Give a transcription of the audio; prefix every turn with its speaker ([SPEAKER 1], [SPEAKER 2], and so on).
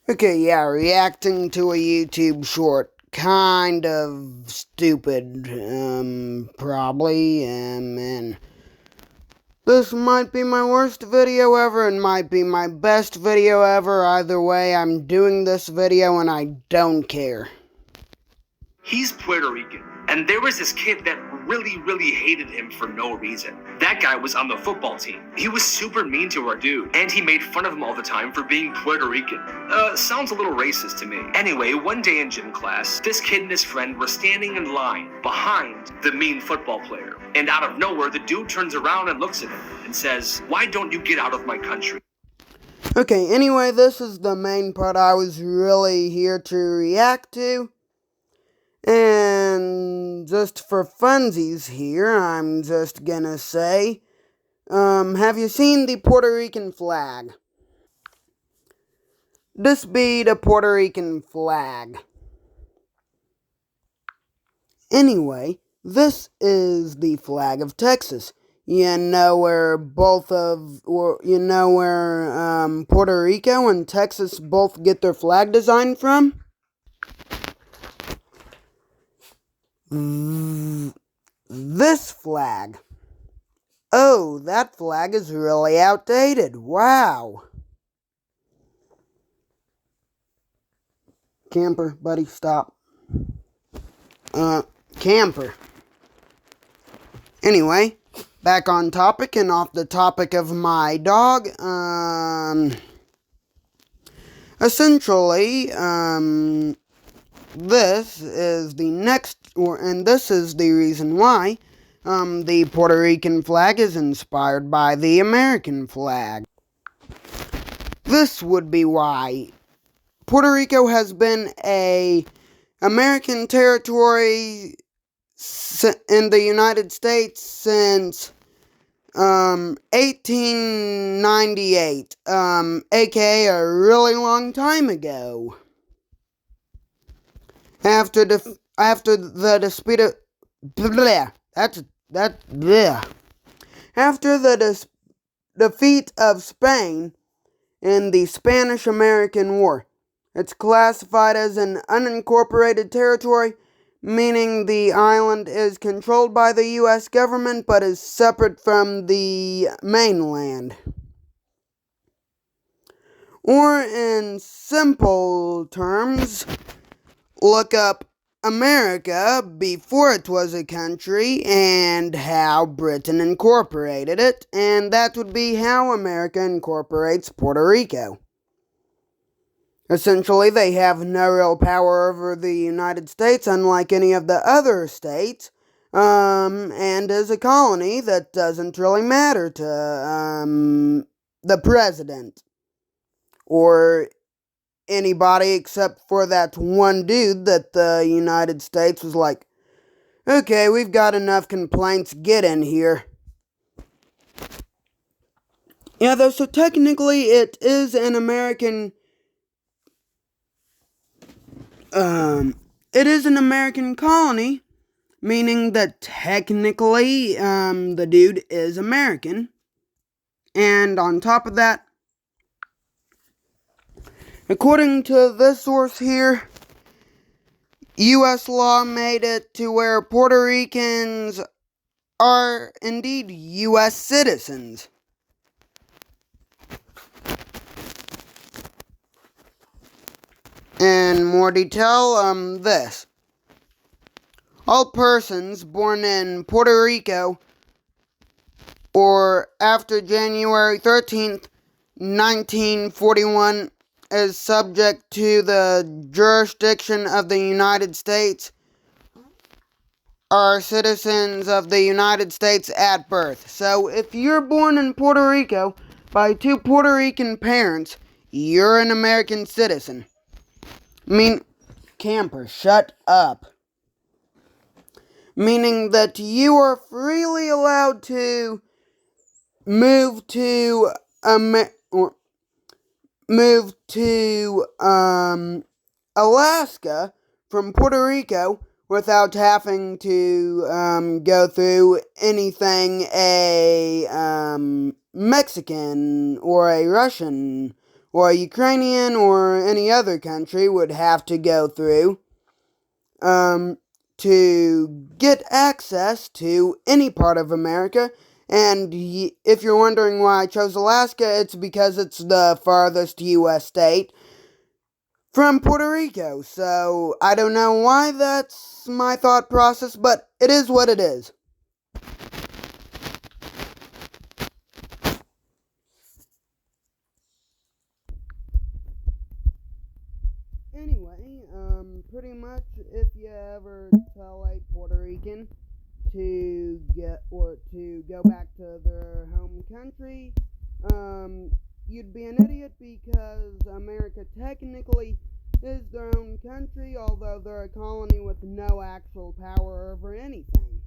[SPEAKER 1] Okay, yeah, reacting to a YouTube short. Kind of stupid, probably, and this might be my worst video ever and might be my best video ever. Either way, I'm doing this video and I don't care.
[SPEAKER 2] He's Puerto Rican, and there was this kid that really hated him for no reason. That guy was on the football team. He was super mean to our dude, and he made fun of him all the time for being Puerto Rican. Sounds a little racist to me. Anyway, one day in gym class, this kid and his friend were standing in line behind the mean football player. And out of nowhere, the dude turns around and looks at him and says, "Why don't you get out of my country?"
[SPEAKER 1] Okay, anyway, this is the main part I was really here to react to. And just for funsies here, I'm just gonna say, have you seen the Puerto Rican flag? This be the Puerto Rican flag. Anyway, this is the flag of Texas. You know where Puerto Rico and Texas both get their flag design from? This flag. Oh, that flag is really outdated. Wow. Camper, buddy, stop. Camper. Anyway, back on topic and off the topic of my dog. Essentially, this is the next, and this is the reason why, the Puerto Rican flag is inspired by the American flag. This would be why Puerto Rico has been a American territory in the United States since 1898, aka a really long time ago. After the defeat of Spain in the Spanish-American War. It's classified as an unincorporated territory, meaning the island is controlled by the U.S. government but is separate from the mainland. Or in simple terms, look up America before it was a country and how Britain incorporated it, and that would be how America incorporates Puerto Rico. Essentially, they have no real power over the United States, unlike any of the other states, and as a colony, that doesn't really matter to the president or anybody except for that one dude that the United States was like, okay, we've got enough complaints, get in here. Yeah, though, so technically it is an American, it is an American colony, meaning that technically, the dude is American. And on top of that, according to this source here, U.S. law made it to where Puerto Ricans are indeed U.S. citizens. In more detail, this. All persons born in Puerto Rico or after January 13th, 1941 is subject to the jurisdiction of the United States are citizens of the United States at birth. So if you're born in Puerto Rico by two Puerto Rican parents, you're an American citizen. Camper, shut up. Meaning that you are freely allowed to move to Alaska from Puerto Rico without having to go through anything a Mexican or a Russian or a Ukrainian or any other country would have to go through to get access to any part of America. And if you're wondering why I chose Alaska, it's because it's the farthest U.S. state from Puerto Rico. So I don't know why that's my thought process, but it is what it is. Anyway, pretty much if you ever tell a Puerto Rican to go back to their home country, you'd be an idiot because America technically is their own country, although they're a colony with no actual power over anything.